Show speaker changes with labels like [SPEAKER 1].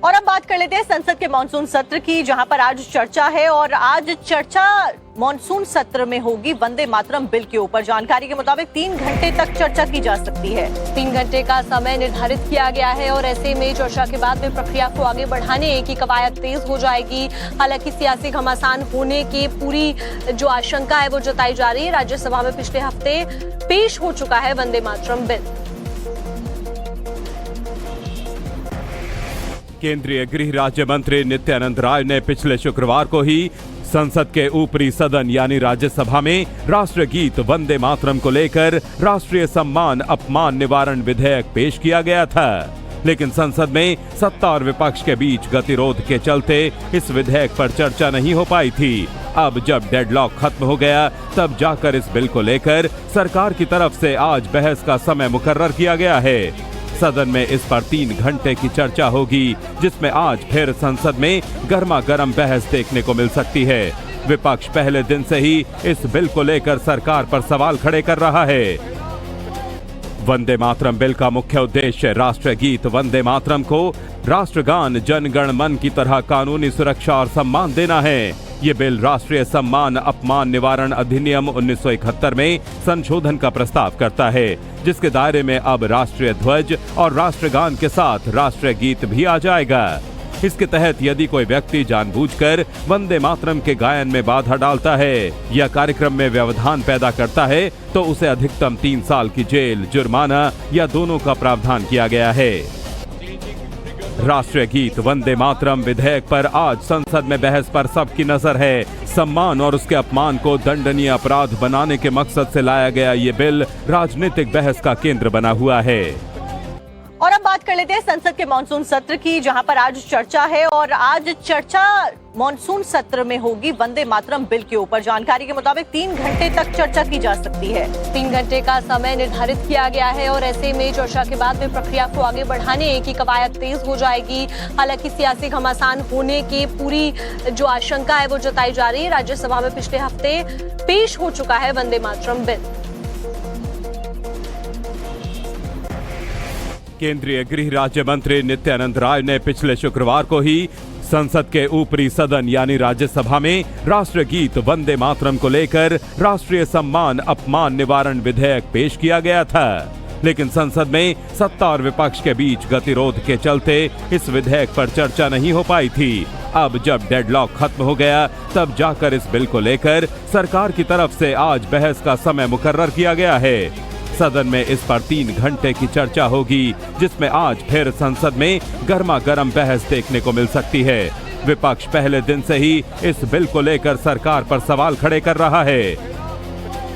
[SPEAKER 1] और अब बात कर लेते हैं संसद के मानसून सत्र की, जहां पर आज चर्चा है और आज चर्चा मानसून सत्र में होगी वंदे मातरम बिल के ऊपर। जानकारी के मुताबिक 3 घंटे तक चर्चा की जा सकती है।
[SPEAKER 2] 3 घंटे का समय निर्धारित किया गया है और ऐसे में चर्चा के बाद में प्रक्रिया को आगे बढ़ाने की कवायद तेज हो जाएगी। हालांकि सियासी घमासान होने की पूरी जो आशंका है वो जताई जा रही है। राज्यसभा में पिछले हफ्ते पेश हो चुका है वंदे मातरम बिल।
[SPEAKER 3] केंद्रीय गृह राज्य मंत्री नित्यानंद राय ने पिछले शुक्रवार को ही संसद के ऊपरी सदन यानी राज्यसभा में राष्ट्रगीत वंदे मातरम को लेकर राष्ट्रीय सम्मान अपमान निवारण विधेयक पेश किया गया था, लेकिन संसद में सत्ता और विपक्ष के बीच गतिरोध के चलते इस विधेयक पर चर्चा नहीं हो पाई थी। अब जब डेडलॉक खत्म हो गया तब जाकर इस बिल को लेकर सरकार की तरफ से आज बहस का समय मुकर्रर किया गया है। सदन में इस पर 3 घंटे की चर्चा होगी, जिसमें आज फिर संसद में गर्मा गर्म बहस देखने को मिल सकती है। विपक्ष पहले दिन से ही इस बिल को लेकर सरकार पर सवाल खड़े कर रहा है। वंदे मातरम बिल का मुख्य उद्देश्य राष्ट्रगीत वंदे मातरम को राष्ट्रगान जन गण मन की तरह कानूनी सुरक्षा और सम्मान देना है। ये बिल राष्ट्रीय सम्मान अपमान निवारण अधिनियम 1971 में संशोधन का प्रस्ताव करता है, जिसके दायरे में अब राष्ट्रीय ध्वज और राष्ट्रगान के साथ राष्ट्रीय गीत भी आ जाएगा। इसके तहत यदि कोई व्यक्ति जानबूझकर वंदे मातरम के गायन में बाधा डालता है या कार्यक्रम में व्यवधान पैदा करता है तो उसे अधिकतम 3 साल की जेल, जुर्माना या दोनों का प्रावधान किया गया है। राष्ट्रीय गीत वंदे मातरम विधेयक पर आज संसद में बहस पर सबकी नजर है। सम्मान और उसके अपमान को दंडनीय अपराध बनाने के मकसद से लाया गया ये बिल राजनीतिक बहस का केंद्र बना हुआ है।
[SPEAKER 1] और अब बात कर लेते हैं संसद के मानसून सत्र की, जहां पर आज चर्चा है और आज चर्चा मानसून सत्र में होगी वंदे मातरम बिल के ऊपर। जानकारी के मुताबिक 3 घंटे तक चर्चा की जा सकती है।
[SPEAKER 2] 3 घंटे का समय निर्धारित किया गया है और ऐसे में चर्चा के बाद में प्रक्रिया को आगे बढ़ाने की कवायद तेज हो जाएगी। हालांकि सियासी घमासान होने की पूरी जो आशंका है वो जताई जा रही है। राज्यसभा में पिछले हफ्ते पेश हो चुका है वंदे मातरम बिल।
[SPEAKER 3] केंद्रीय गृह राज्य मंत्री नित्यानंद राय ने पिछले शुक्रवार को ही संसद के ऊपरी सदन यानी राज्यसभा में राष्ट्रगीत वंदे मातरम को लेकर राष्ट्रीय सम्मान अपमान निवारण विधेयक पेश किया गया था, लेकिन संसद में सत्ता और विपक्ष के बीच गतिरोध के चलते इस विधेयक पर चर्चा नहीं हो पाई थी। अब जब डेडलॉक खत्म हो गया तब जाकर इस बिल को लेकर सरकार की तरफ से आज बहस का समय मुकर्रर किया गया है। सदन में इस पर 3 घंटे की चर्चा होगी, जिसमें आज फिर संसद में गर्मा गर्म बहस देखने को मिल सकती है। विपक्ष पहले दिन से ही इस बिल को लेकर सरकार पर सवाल खड़े कर रहा है।